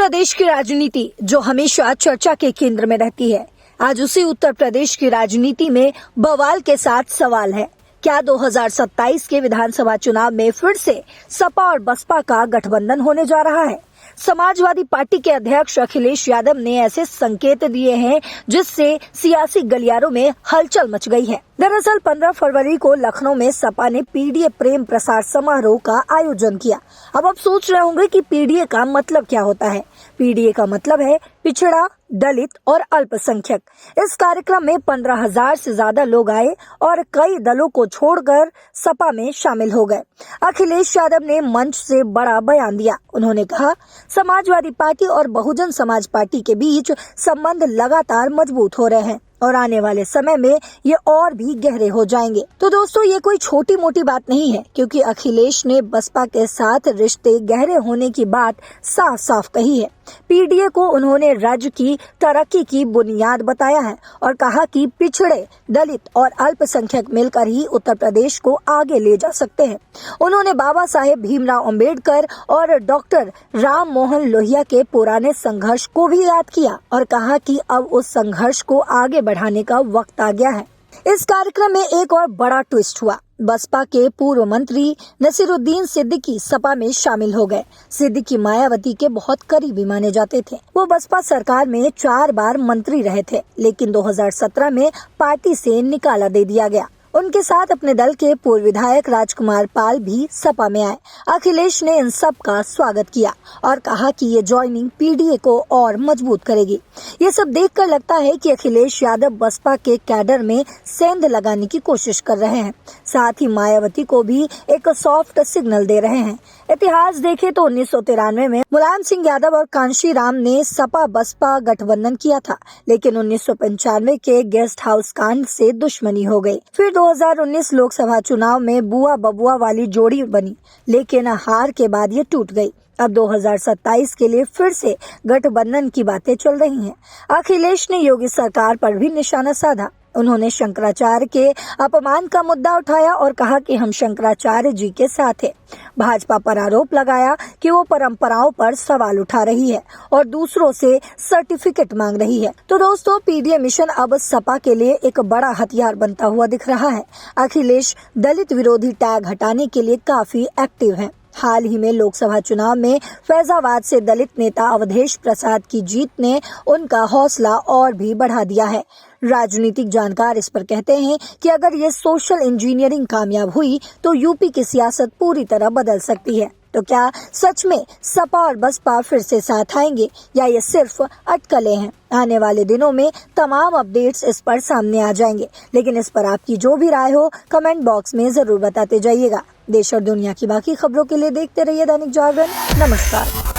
प्रदेश की राजनीति जो हमेशा चर्चा के केंद्र में रहती है, आज उसी उत्तर प्रदेश की राजनीति में बवाल के साथ सवाल है। क्या 2027 के विधानसभा चुनाव में फिर से सपा और बसपा का गठबंधन होने जा रहा है? समाजवादी पार्टी के अध्यक्ष अखिलेश यादव ने ऐसे संकेत दिए हैं जिससे सियासी गलियारों में हलचल मच गई है। दरअसल 15 फरवरी को लखनऊ में सपा ने पीडीए प्रेम प्रसार समारोह का आयोजन किया। अब आप सोच रहे होंगे कि पीडीए का मतलब क्या होता है। पीडीए का मतलब है पिछड़ा, दलित और अल्पसंख्यक। इस कार्यक्रम में 15,000 से ज्यादा लोग आए और कई दलों को छोड़कर सपा में शामिल हो गए। अखिलेश यादव ने मंच से बड़ा बयान दिया। उन्होंने कहा, समाजवादी पार्टी और बहुजन समाज पार्टी के बीच संबंध लगातार मजबूत हो रहे हैं और आने वाले समय में ये और भी गहरे हो जाएंगे। तो दोस्तों, ये कोई छोटी मोटी बात नहीं है, क्योंकि अखिलेश ने बसपा के साथ रिश्ते गहरे होने की बात साफ साफ कही है। पीडीए को उन्होंने राज्य की तरक्की की बुनियाद बताया है और कहा कि पिछड़े, दलित और अल्पसंख्यक मिलकर ही उत्तर प्रदेश को आगे ले जा सकते हैं। उन्होंने बाबा साहेब भीमराव अंबेडकर और डॉक्टर राम मोहन लोहिया के पुराने संघर्ष को भी याद किया और कहा कि अब उस संघर्ष को आगे बढ़ाने का वक्त आ गया है। इस कार्यक्रम में एक और बड़ा ट्विस्ट हुआ। बसपा के पूर्व मंत्री नसीरुद्दीन सिद्दीकी सपा में शामिल हो गए। सिद्दीकी मायावती के बहुत करीबी माने जाते थे। वो बसपा सरकार में 4 बार मंत्री रहे थे, लेकिन 2017 में पार्टी से निकाला दे दिया गया। उनके साथ अपने दल के पूर्व विधायक राजकुमार पाल भी सपा में आए। अखिलेश ने इन सब का स्वागत किया और कहा कि ये ज्वाइनिंग पीडीए को और मजबूत करेगी। ये सब देखकर लगता है कि अखिलेश यादव बसपा के कैडर में सेंध लगाने की कोशिश कर रहे हैं। साथ ही मायावती को भी एक सॉफ्ट सिग्नल दे रहे हैं। इतिहास देखें तो 1993 में मुलायम सिंह यादव और कांशी राम ने सपा बसपा गठबंधन किया था, लेकिन 1995 के गेस्ट हाउस कांड से दुश्मनी हो गई। फिर 2019 लोकसभा चुनाव में बुआ बबुआ वाली जोड़ी बनी, लेकिन हार के बाद ये टूट गई। अब 2027 के लिए फिर से गठबंधन की बातें चल रही हैं। अखिलेश ने योगी सरकार पर भी निशाना साधा। उन्होंने शंकराचार्य के अपमान का मुद्दा उठाया और कहा कि हम शंकराचार्य जी के साथ हैं। भाजपा पर आरोप लगाया कि वो परंपराओं पर सवाल उठा रही है और दूसरों से सर्टिफिकेट मांग रही है। तो दोस्तों, पीडीए मिशन अब सपा के लिए एक बड़ा हथियार बनता हुआ दिख रहा है। अखिलेश दलित विरोधी टैग हटाने के लिए काफी एक्टिव है। हाल ही में लोकसभा चुनाव में फैजाबाद से दलित नेता अवधेश प्रसाद की जीत ने उनका हौसला और भी बढ़ा दिया है। राजनीतिक जानकार इस पर कहते हैं कि अगर ये सोशल इंजीनियरिंग कामयाब हुई तो यूपी की सियासत पूरी तरह बदल सकती है। तो क्या सच में सपा और बसपा फिर से साथ आएंगे या ये सिर्फ अटकलें हैं? आने वाले दिनों में तमाम अपडेट्स इस पर सामने आ जाएंगे, लेकिन इस पर आपकी जो भी राय हो कमेंट बॉक्स में जरूर बताते जाइएगा। देश और दुनिया की बाकी खबरों के लिए देखते रहिए दैनिक जागरण। नमस्कार।